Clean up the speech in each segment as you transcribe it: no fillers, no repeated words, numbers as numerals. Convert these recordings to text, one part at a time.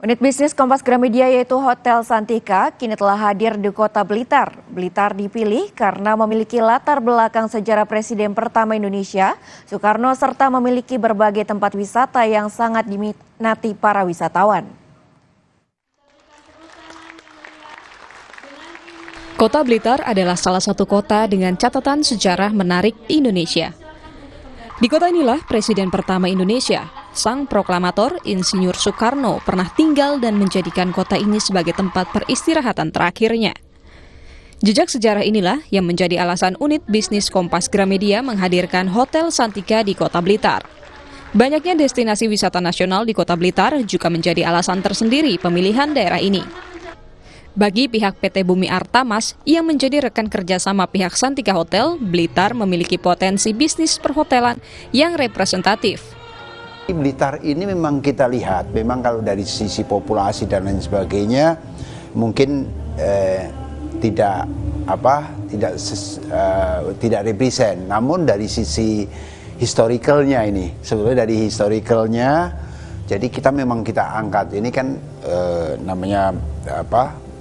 Unit bisnis Kompas Gramedia yaitu Hotel Santika kini telah hadir di Kota Blitar. Blitar dipilih karena memiliki latar belakang sejarah Presiden pertama Indonesia, Soekarno, serta memiliki berbagai tempat wisata yang sangat diminati para wisatawan. Kota Blitar adalah salah satu kota dengan catatan sejarah menarik di Indonesia. Di kota inilah Presiden pertama Indonesia, Sang Proklamator Insinyur Soekarno, pernah tinggal dan menjadikan kota ini sebagai tempat peristirahatan terakhirnya. Jejak sejarah inilah yang menjadi alasan unit bisnis Kompas Gramedia menghadirkan Hotel Santika di Kota Blitar. Banyaknya destinasi wisata nasional di Kota Blitar juga menjadi alasan tersendiri pemilihan daerah ini. Bagi pihak PT Bumi Artamas yang menjadi rekan kerjasama pihak Santika Hotel, Blitar memiliki potensi bisnis perhotelan yang representatif. Blitar ini memang kita lihat, memang kalau dari sisi populasi dan lain sebagainya, mungkin tidak represent. Namun dari sisi historicalnya ini, sebetulnya dari historicalnya, jadi kita memang kita angkat. Ini kan namanya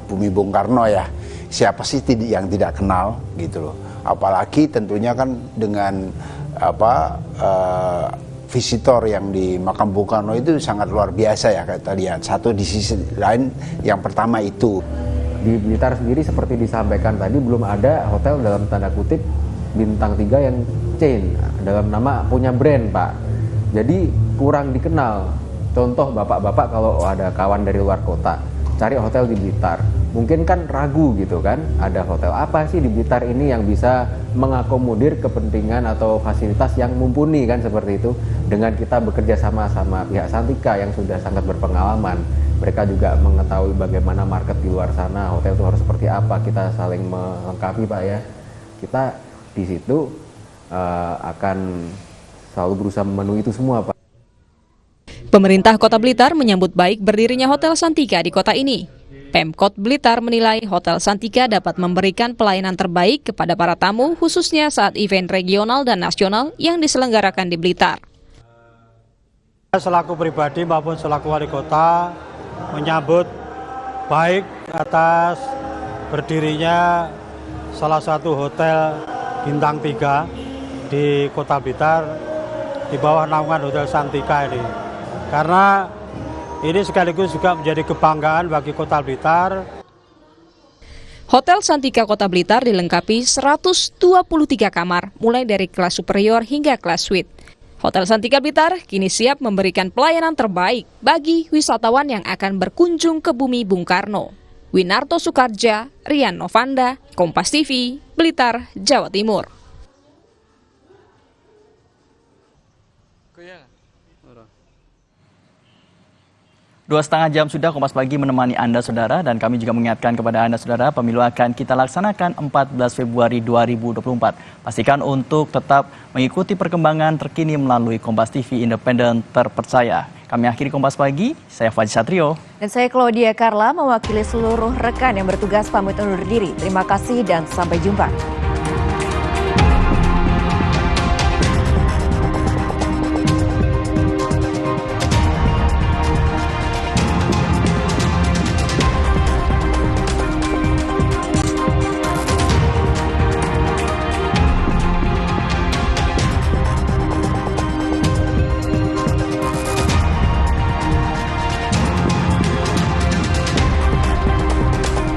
Bumi Bung Karno ya, siapa sih yang tidak kenal gitu loh. Apalagi tentunya kan dengan visitor yang di makam Bung Karno itu sangat luar biasa ya kita lihat. Satu di sisi lain yang pertama itu. Di Blitar sendiri seperti disampaikan tadi belum ada hotel dalam tanda kutip bintang 3 yang chain dalam nama punya brand, Pak. Jadi kurang dikenal. Contoh bapak-bapak kalau ada kawan dari luar kota cari hotel di Blitar, mungkin kan ragu gitu kan, ada hotel apa sih di Blitar ini yang bisa mengakomodir kepentingan atau fasilitas yang mumpuni kan, seperti itu. Dengan kita bekerja sama pihak Santika yang sudah sangat berpengalaman, mereka juga mengetahui bagaimana market di luar sana, hotel itu harus seperti apa, kita saling melengkapi, Pak ya. Kita di situ akan selalu berusaha memenuhi itu semua, Pak. Pemerintah Kota Blitar menyambut baik berdirinya Hotel Santika di kota ini. Pemkot Blitar menilai Hotel Santika dapat memberikan pelayanan terbaik kepada para tamu, khususnya saat event regional dan nasional yang diselenggarakan di Blitar. Selaku pribadi maupun selaku wali kota menyambut baik atas berdirinya salah satu hotel bintang 3 di Kota Blitar di bawah naungan Hotel Santika ini. Karena ini sekaligus juga menjadi kebanggaan bagi Kota Blitar. Hotel Santika Kota Blitar dilengkapi 123 kamar, mulai dari kelas superior hingga kelas suite. Hotel Santika Blitar kini siap memberikan pelayanan terbaik bagi wisatawan yang akan berkunjung ke Bumi Bung Karno. Winarto Soekarja, Rian Novanda, Kompas TV, Blitar, Jawa Timur. 2,5 jam sudah Kompas Pagi menemani Anda, Saudara, dan kami juga mengingatkan kepada Anda, Saudara, pemilu akan kita laksanakan 14 Februari 2024. Pastikan untuk tetap mengikuti perkembangan terkini melalui Kompas TV independen terpercaya. Kami akhiri Kompas Pagi, saya Fadji Satrio. Dan saya Claudia Carla, mewakili seluruh rekan yang bertugas pamit undur diri. Terima kasih dan sampai jumpa.